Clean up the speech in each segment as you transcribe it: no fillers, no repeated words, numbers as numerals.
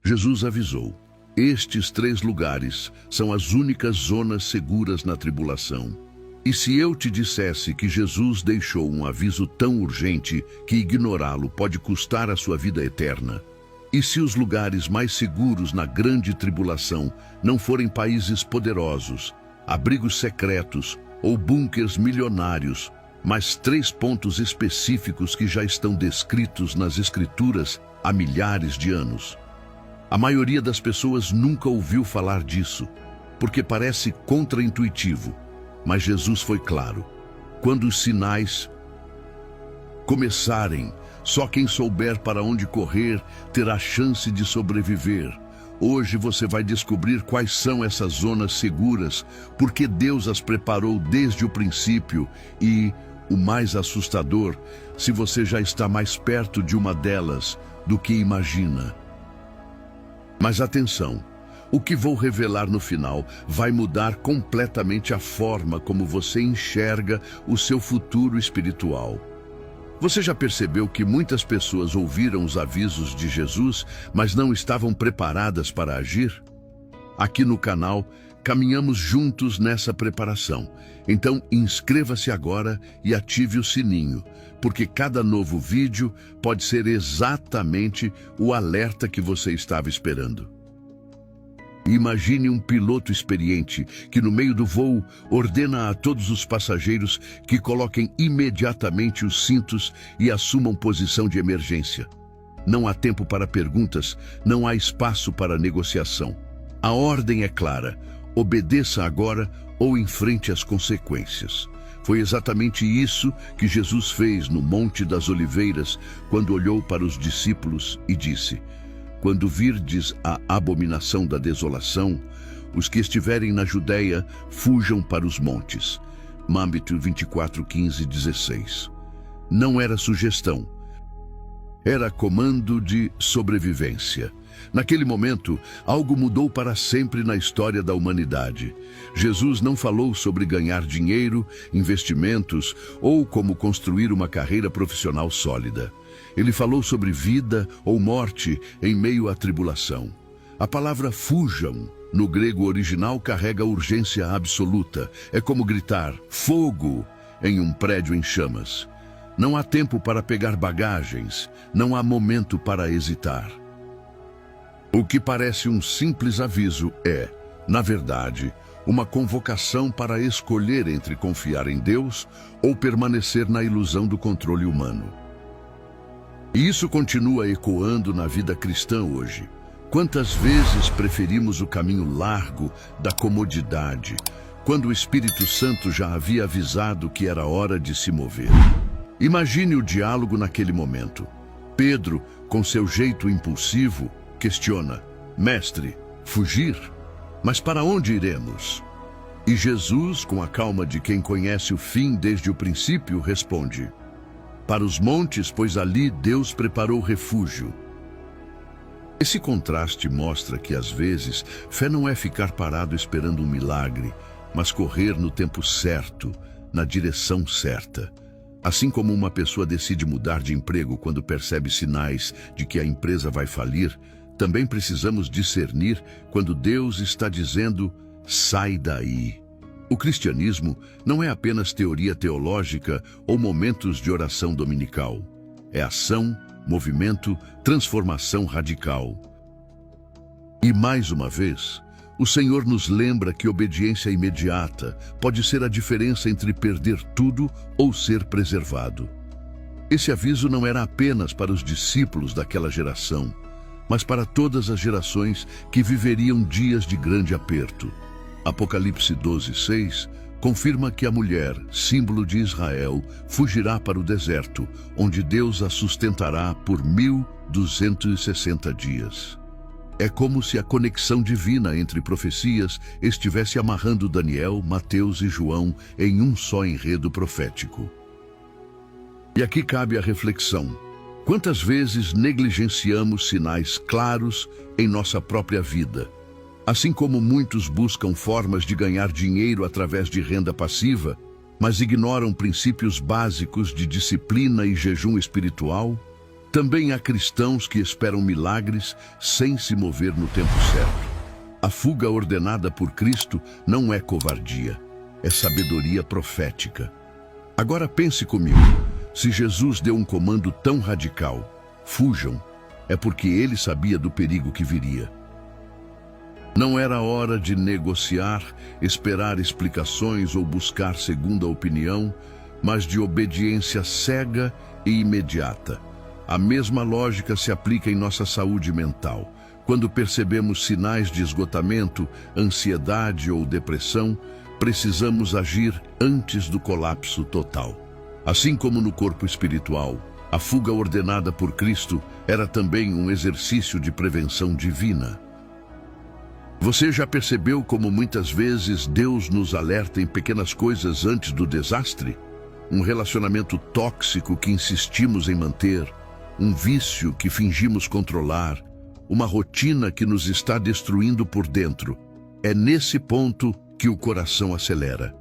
Jesus avisou: estes 3 lugares são as únicas zonas seguras na tribulação. E se eu te dissesse que Jesus deixou um aviso tão urgente que ignorá-lo pode custar a sua vida eterna? E se os lugares mais seguros na grande tribulação não forem países poderosos, abrigos secretos ou bunkers milionários, mas 3 pontos específicos que já estão descritos nas Escrituras há milhares de anos? A maioria das pessoas nunca ouviu falar disso, porque parece contraintuitivo. Mas Jesus foi claro: quando os sinais começarem, só quem souber para onde correr terá chance de sobreviver. Hoje você vai descobrir quais são essas zonas seguras, porque Deus as preparou desde o princípio e, o mais assustador, se você já está mais perto de uma delas do que imagina. Mas atenção! O que vou revelar no final vai mudar completamente a forma como você enxerga o seu futuro espiritual. Você já percebeu que muitas pessoas ouviram os avisos de Jesus, mas não estavam preparadas para agir? Aqui no canal, caminhamos juntos nessa preparação. Então, inscreva-se agora e ative o sininho, porque cada novo vídeo pode ser exatamente o alerta que você estava esperando. Imagine um piloto experiente que, no meio do voo, ordena a todos os passageiros que coloquem imediatamente os cintos e assumam posição de emergência. Não há tempo para perguntas, não há espaço para negociação. A ordem é clara: obedeça agora ou enfrente as consequências. Foi exatamente isso que Jesus fez no Monte das Oliveiras, quando olhou para os discípulos e disse: quando virdes a abominação da desolação, os que estiverem na Judéia fujam para os montes. Mateus 24, 15 e 16. Não era sugestão, era comando de sobrevivência. Naquele momento, algo mudou para sempre na história da humanidade. Jesus não falou sobre ganhar dinheiro, investimentos ou como construir uma carreira profissional sólida. Ele falou sobre vida ou morte em meio à tribulação. A palavra fujam, no grego original, carrega urgência absoluta. É como gritar fogo em um prédio em chamas. Não há tempo para pegar bagagens, não há momento para hesitar. O que parece um simples aviso é, na verdade, uma convocação para escolher entre confiar em Deus ou permanecer na ilusão do controle humano. E isso continua ecoando na vida cristã hoje. Quantas vezes preferimos o caminho largo da comodidade, quando o Espírito Santo já havia avisado que era hora de se mover? Imagine o diálogo naquele momento. Pedro, com seu jeito impulsivo, questiona: Mestre, fugir? Mas para onde iremos? E Jesus, com a calma de quem conhece o fim desde o princípio, responde: para os montes, pois ali Deus preparou refúgio. Esse contraste mostra que, às vezes, fé não é ficar parado esperando um milagre, mas correr no tempo certo, na direção certa. Assim como uma pessoa decide mudar de emprego quando percebe sinais de que a empresa vai falir, também precisamos discernir quando Deus está dizendo: sai daí. O cristianismo não é apenas teoria teológica ou momentos de oração dominical. É ação, movimento, transformação radical. E mais uma vez, o Senhor nos lembra que obediência imediata pode ser a diferença entre perder tudo ou ser preservado. Esse aviso não era apenas para os discípulos daquela geração, mas para todas as gerações que viveriam dias de grande aperto. Apocalipse 12:6 confirma que a mulher, símbolo de Israel, fugirá para o deserto, onde Deus a sustentará por 1260 dias. É como se a conexão divina entre profecias estivesse amarrando Daniel, Mateus e João em um só enredo profético. E aqui cabe a reflexão: quantas vezes negligenciamos sinais claros em nossa própria vida? Assim como muitos buscam formas de ganhar dinheiro através de renda passiva, mas ignoram princípios básicos de disciplina e jejum espiritual, Também há cristãos que esperam milagres sem se mover no tempo certo. A fuga ordenada por Cristo não é covardia, é sabedoria profética. Agora pense comigo, se Jesus deu um comando tão radical, fujam, é porque ele sabia do perigo que viria. Não era hora de negociar, esperar explicações ou buscar segunda opinião, mas de obediência cega e imediata. A mesma lógica se aplica em nossa saúde mental. Quando percebemos sinais de esgotamento, ansiedade ou depressão, precisamos agir antes do colapso total. Assim como no corpo espiritual, a fuga ordenada por Cristo era também um exercício de prevenção divina. Você já percebeu como muitas vezes Deus nos alerta em pequenas coisas antes do desastre? Um relacionamento tóxico que insistimos em manter, um vício que fingimos controlar, uma rotina que nos está destruindo por dentro. É nesse ponto que o coração acelera.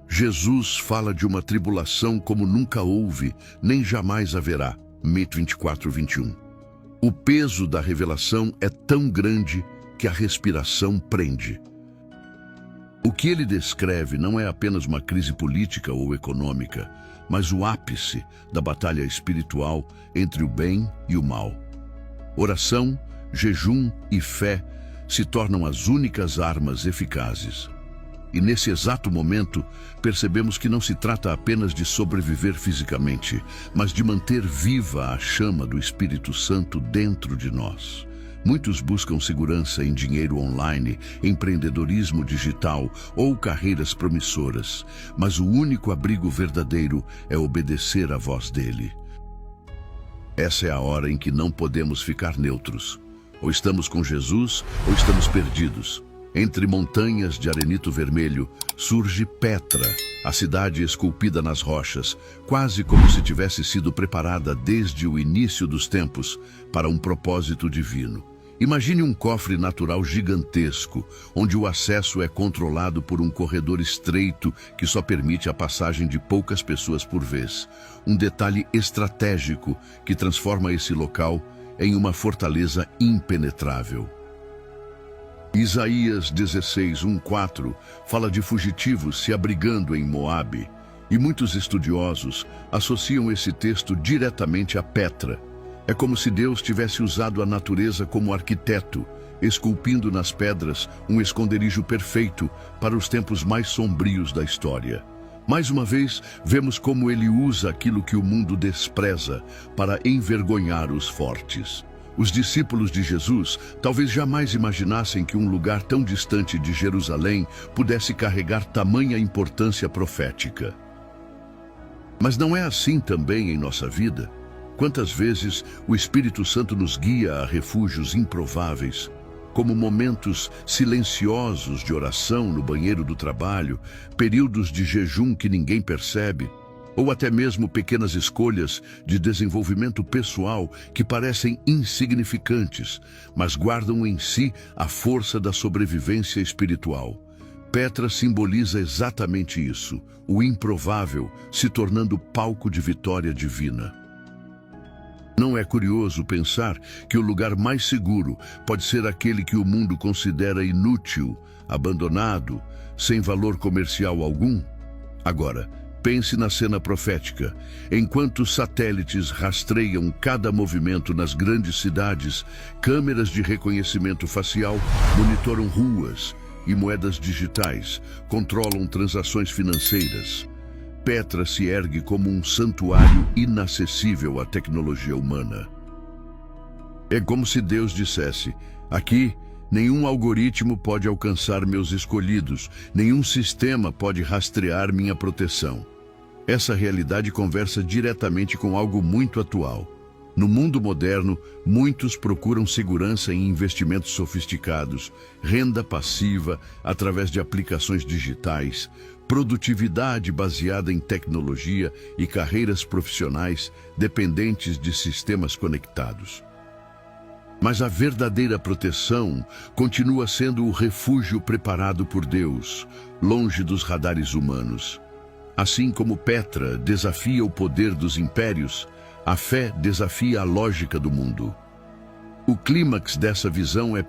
Jesus fala de uma tribulação como nunca houve, nem jamais haverá. Mateus 24:21. O peso da revelação é tão grande que a respiração prende. O que ele descreve não é apenas uma crise política ou econômica, mas o ápice da batalha espiritual entre o bem e o mal. Oração, jejum e fé se tornam as únicas armas eficazes. E nesse exato momento, percebemos que não se trata apenas de sobreviver fisicamente, mas de manter viva a chama do Espírito Santo dentro de nós. Muitos buscam segurança em dinheiro online, empreendedorismo digital ou carreiras promissoras, mas o único abrigo verdadeiro é obedecer à voz dele. Essa é a hora em que não podemos ficar neutros. Ou estamos com Jesus, ou estamos perdidos. Entre montanhas de arenito vermelho, surge Petra, a cidade esculpida nas rochas, quase como se tivesse sido preparada desde o início dos tempos para um propósito divino. Imagine um cofre natural gigantesco, onde o acesso é controlado por um corredor estreito que só permite a passagem de poucas pessoas por vez. Um detalhe estratégico que transforma esse local em uma fortaleza impenetrável. Isaías 16:1-4 fala de fugitivos se abrigando em Moabe, e muitos estudiosos associam esse texto diretamente a Petra. É como se Deus tivesse usado a natureza como arquiteto, esculpindo nas pedras um esconderijo perfeito para os tempos mais sombrios da história. Mais uma vez, vemos como ele usa aquilo que o mundo despreza para envergonhar os fortes. Os discípulos de Jesus talvez jamais imaginassem que um lugar tão distante de Jerusalém pudesse carregar tamanha importância profética. Mas não é assim também em nossa vida? Quantas vezes o Espírito Santo nos guia a refúgios improváveis, como momentos silenciosos de oração no banheiro do trabalho, períodos de jejum que ninguém percebe, ou até mesmo pequenas escolhas de desenvolvimento pessoal que parecem insignificantes, mas guardam em si a força da sobrevivência espiritual. Petra simboliza exatamente isso, o improvável se tornando palco de vitória divina. Não é curioso pensar que o lugar mais seguro pode ser aquele que o mundo considera inútil, abandonado, sem valor comercial algum? Agora, pense na cena profética. Enquanto satélites rastreiam cada movimento nas grandes cidades, câmeras de reconhecimento facial monitoram ruas e moedas digitais, controlam transações financeiras. Petra se ergue como um santuário inacessível à tecnologia humana. É como se Deus dissesse: aqui, nenhum algoritmo pode alcançar meus escolhidos, nenhum sistema pode rastrear minha proteção. Essa realidade conversa diretamente com algo muito atual. No mundo moderno, muitos procuram segurança em investimentos sofisticados, renda passiva através de aplicações digitais, produtividade baseada em tecnologia e carreiras profissionais dependentes de sistemas conectados. Mas a verdadeira proteção continua sendo o refúgio preparado por Deus, longe dos radares humanos. Assim como Petra desafia o poder dos impérios, A fé desafia a lógica do mundo. O clímax dessa visão é